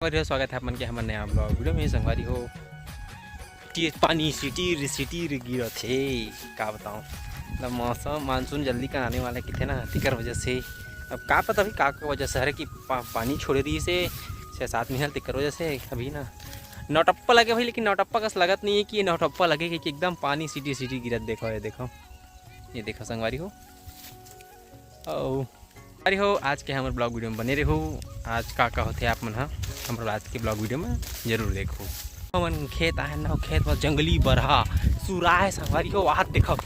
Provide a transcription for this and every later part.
और स्वागत है अपन के हमर नया ब्लॉग वीडियो में। संगवारी हो पानी सिटी गिरत थे का बताऊँ। मतलब मौसम मानसून जल्दी का आने वाला किथे ना तिकर वजह से अब का पता अभी का वजह से है कि पानी छोड़ दी से 6-7 महीना तिकर वजह से अभी ना नौटप्पा लगे भाई। लेकिन नौटप्पा का लगत नहीं है कि ये नौटप्पा लगे कि एकदम पानी सिटी गिरत। देखो ये देखो संगवारी हो अरे हो आज के हमारे ब्लॉग वीडियो में बने रहो। आज का होते आप मन हमारे आज के ब्लॉग वीडियो में जरूर देखो। मन खेत आए ना खेत में जंगली बरहा सुरा है संगवारी हो। वहाँ देखो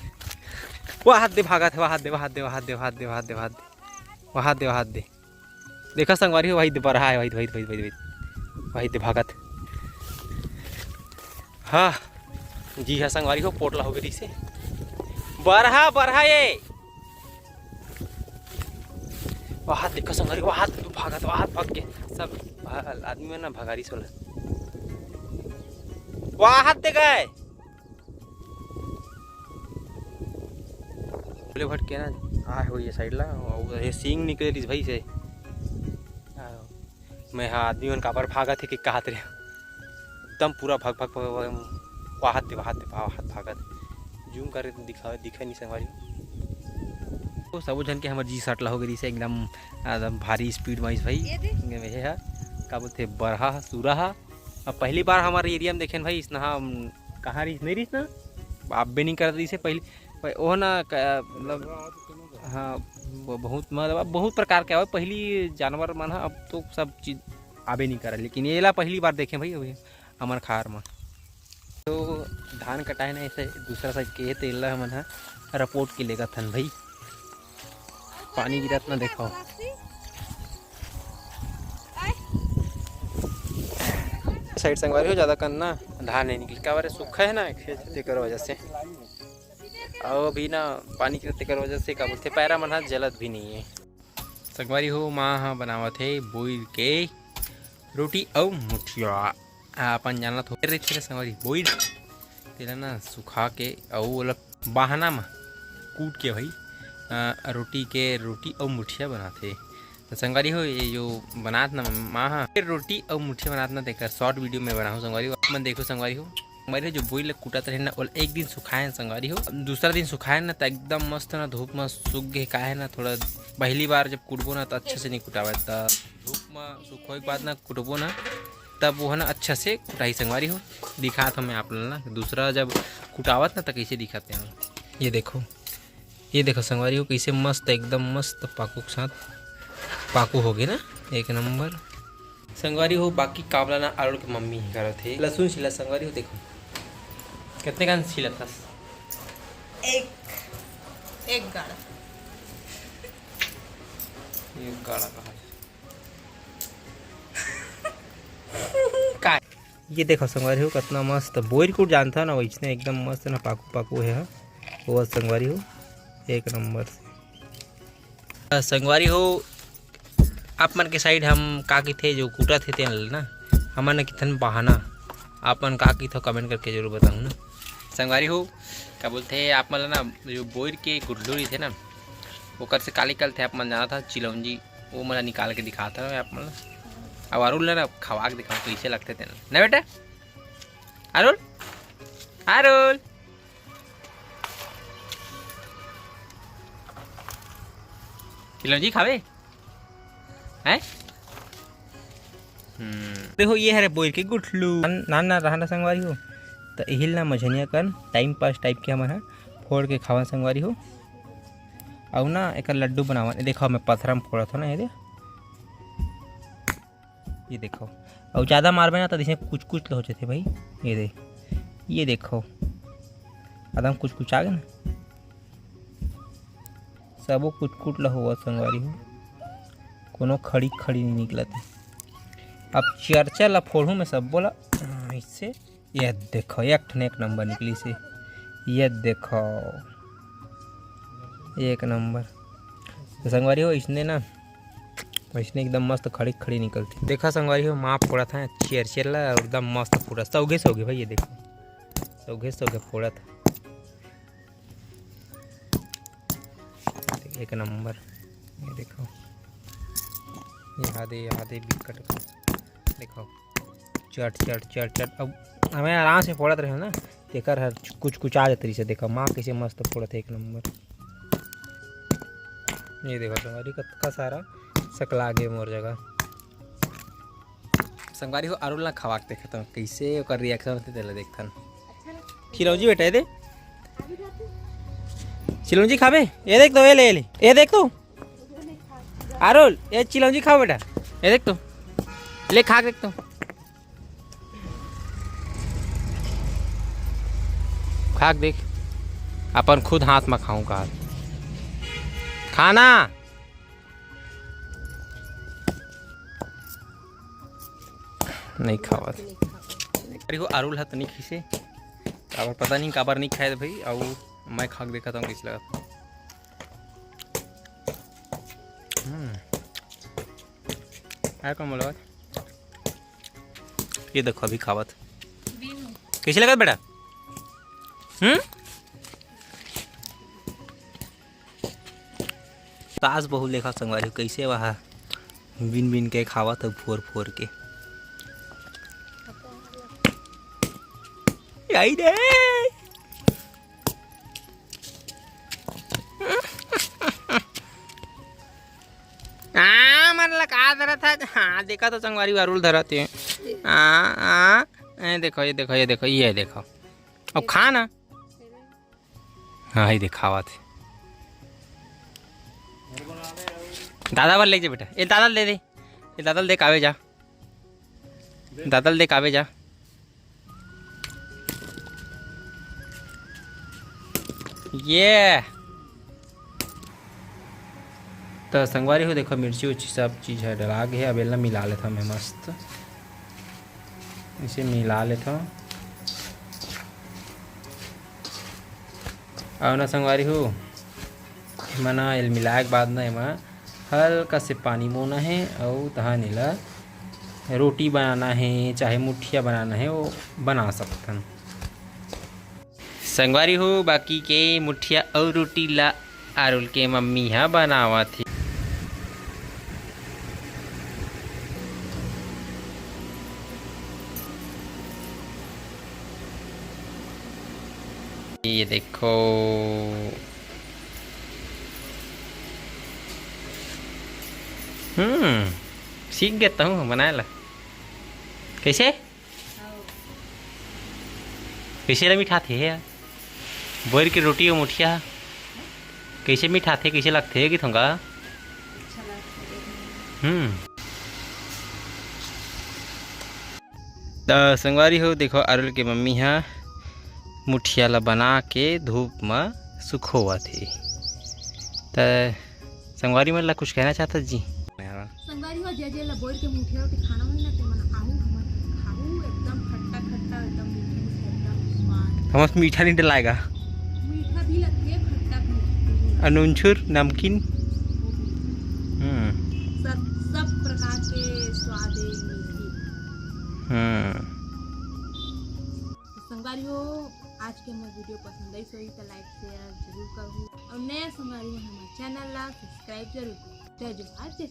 वहाँ दे भागत है वहाँ दे देखो संगवारी हो। वही दे बरहा है वही दे भागत। हाँ जी हाँ संगवारी हो पोटला हो गई से बरहा ये वहाँ देखो संगवारी वहाँ भागत वहाँ भाग के सब आदमी में ना भगारी सोला वहाँ दे गए बोले भट के ना आ हो ये साइड ला ये सींग निकले रही भाई से। मैं हाँ आदमी मन कापर भागा थे कि कहा थे एकदम पूरा भाग वहाँ दे भागत जूम करे दिखा नहीं संगवारी तो सब जन के हमारे जी सटला हो गई से एकदम भारी स्पीड में भाई है का बोलते बरहा सूरा। अब पहली बार हमारे एरिया में देखे भाई इस ना कहाँ रही नहीं रही ना आप भी नहीं कर रही से पहले वो ना मतलब हाँ बहुत मतलब बहुत प्रकार के पहली जानवर मन अब तो सब चीज़ आबे नहीं कर। लेकिन ये ला पहली बार देखे भाई अभी हमारे खार में तो धान कटाए ना ऐसे दूसरा साइड के तेल मन रिपोर्ट के लेगा थन भाई पानी गिरत ना देखो। साइड संगवारी हो ज़्यादा करना धान नहीं निकली का बारे सूखा है ना खेत कर वजह से और अभी ना पानी गिरते कर वजह से का बोलते पैरा मन जलत भी नहीं है। संगवारी हो माँ हाँ बनावत है बोइल के रोटी और मुठिया अपन जानना तो रही थे संगवारी बोइल तेला ना सुखा के और बहाना में कूट के भाई रोटी और मुठिया बनाते। तो संगवारी हो ये जो बनात ना माँ फिर रोटी और मुठिया बनात ना देखकर शॉर्ट वीडियो में बनाऊँ संगवारी हो। मन देखो संगवारी हो जो बोइल कूटत रहे ना एक दिन सुखाए संगवारी हो दूसरा दिन सुखाए ना तो एकदम मस्त ना धूप में सूख गए का है ना थोड़ा पहली बार जब कुटबो ना तो अच्छे से नहीं कुटावा धूप में सूखो के बाद ना कुटबो ना तब वो है ना अच्छा से कुटाई संगवारी हो दिखात हमें आप लोग ना दूसरा जब कुटावत ना तो कैसे दिखाते हैं। ये देखो संगवारी हो कैसे मस्त एकदम मस्त पाकू के साथ पाकू हो गए ना एक नंबर संगवारी हो। बाकी काबला ना आलू की मम्मी ही कर थे लहसुन छिला संगवारी हो देखो कितने का छिला था एक गाड़ा का ये देखो संगवारी हो कितना मस्त बोर कूट जानता ना वैसने एकदम मस्त ना पाकू है वो संगवारी हो एक नंबर से। संगवारी हो आप मन के साइड हम का की थे जो कूटा थे तेन ना हमन कितन बहाना आप मन का की थो कमेंट करके जरूर बताऊँ ना। संगवारी हो क्या बोलते आप मन ना जो बोर के गुडलूरी थे ना वो कर से काली कल थे आप मन जाना था चिलौंजी वो मला निकाल के दिखाता था आप मन अब अरुल ना खवा के दिखाऊँ कैसे लगते थे ना बेटा अरुल चिलौंजी खावे हैं देखो ये है बोर के गुठलू ना रहना संगवारी हो तो इहिल ना मझनिया कन टाइम पास टाइप के हमारा फोड़ के खावा संगवारी हो और ना एक लड्डू बनावा। देखो मैं पत्थर में फोड़ा था ना ये देखो और ज़्यादा मारबे ना तो जैसे कुछ हो जाते भाई ये देखो आदम कुछ आ गए ना सबो कुट हुआ संगवारी हो कोनो खड़ी नहीं निकलती। अब चर्चा ला फोड़ू में सब बोला इससे ये देखो एक नंबर निकली से ये देखो एक नंबर तो संगवारी हो इसने ना वैसने एकदम मस्त खड़ी निकलती। देखा संगवारी हो माँ फोड़ा था चेर ला एकदम मस्त फोड़ा सौगे भाई ये देखो सौगे फोड़ा था एक नंबर। ये देखो यहाँ दे बिकट देखो चट चट चट चट। अब हमें आराम से फोड़त रहे ना, तेकर हर कुछ कुछ आ जाती से। देखो माँ कैसे मस्त फोड़त है, एक नंबर। ये देखो संगवारी का सारा सकला गे मोर जगह। संगवारी हो अरुल ना खवा के देखता कैसे ओकर रिएक्शन होते तेला देखथन। चिलौजी बेटा ये दे, चिलौजी खाबे? ये देख तो, ये देख तो अरुल, ये चिलौजी खाओ बेटा, ये देख तो, ले खा देख तो, खा देख। अपन खुद हाथ में खाऊं का खाना। नहीं खावा अरुल है तनिक खीसे काबर पता नहीं काबर नहीं खाए भाई। और मैं खा के देखा था किस लगा। कौन बोला ये देखो अभी खावत कैसे लगा बेटा? ताज बहु लेखा संगवारी कैसे वहाँ बिन बिन के खावत है फोर फोर के। आई दे मन लगा धरा था। हाँ देखा तो संगवारी अरुल धरा थे। देखो ये देखो ये देखो ये देखो अब खा ना। हाँ ये दिखावा थे दादा वाल ले जा बेटा। ये दादा दे दे, ये दादा दे कावे जा, दादा दे कावे जा। ये तो संगवारी हो देखो मिर्ची उर्ची सब चीज़ है डला गया। अब एला मिला लेता मैं मस्त, इसे मिला लेता हूँ। और ना संगवारी हो मना एल मिलाए के बाद ना एमा हल्का से पानी मोना है और तहाँ नीला रोटी बनाना है चाहे मुठिया बनाना है वो बना सकते। संगवारी हो बाकी के मुठिया और रोटी ला अरुल के मम्मी यहाँ बनावा थी। ये देखो सीख गया हूँ बनाए ला। कैसे कैसे ला मीठा थे यार बोर की रोटी और मुठिया कैसे मीठा थे कैसे लगते कि थोंगा। तो संगवारी हो देखो अरुल के मम्मी यहाँ मुठिया ला बना के धूप में सुखोवा थे। तो संगवारी मन ला कुछ कहना चाहता जी? संगवारी हो जे ला बोर के मुठिया रोटी खाना होई ना ते मन आऊ हमर खाऊ एकदम खट्टा खट्टा एकदम एकदम स्वाद। हमस मीठा नहीं डलाएगा, मीठा भी लगते खट्टा भी अनुनछुर नमकीन सब प्रकार के स्वाद है। संगवारी हो आज के हमारे वीडियो पसंद आई सो तो लाइक शेयर जरूर करूँ और नया संगवारी हमारे चैनल ला सब्सक्राइब जरूर करूँ। जय जोहार जय